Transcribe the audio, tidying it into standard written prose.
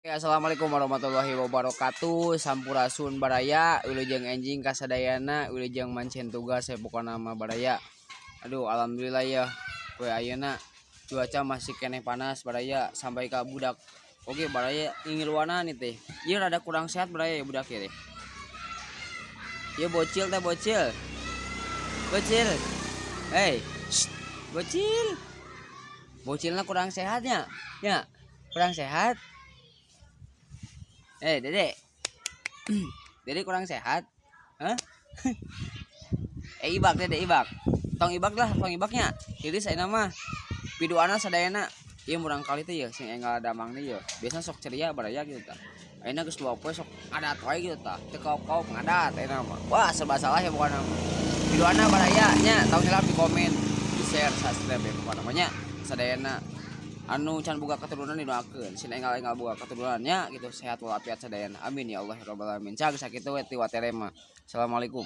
Ya, assalamualaikum warahmatullahi wabarakatuh. Sampurasun baraya, wilujeng enjing kasadayana, wilujeng mancen tugas saya bukan nama baraya. Aduh, alhamdulillah ya. Kue ayeuna cuaca masih kene panas baraya sampai ke budak. Oke, baraya ingin luana nih teh. Iya rada kurang sehat baraya ya budak ya teh. Iya bocil teh bocil. Bocil. Hei, bocil. Bocilnya kurang sehatnya. Ya, kurang sehat. Dede. Dede kurang sehat. Hah? Ibak dede ibak. Tong ibak lah, tong ibaknya. Jadi saya nama piduana sadayana. Ieu murang kali teh ya sing enggal damang teh ya. Biasanya sok ceria baraya gitu tah. Ayeuna geus 2 poe sok adat wae gitu tah. Teu kaop-kaop ngadat ayeuna mah. Wah, serba salah ya pokona mah. Piduana baraya nya tong hilap di komen, di share, subscribe ya pokona mah nya. Sadayana anu can boga keturunan didoakeun sin enggal-enggal boga keturunannya gitu sehat walafiat sadayana amin ya Allah ya rabbal alamin cag sakitu we ti watere mah. Assalamualaikum.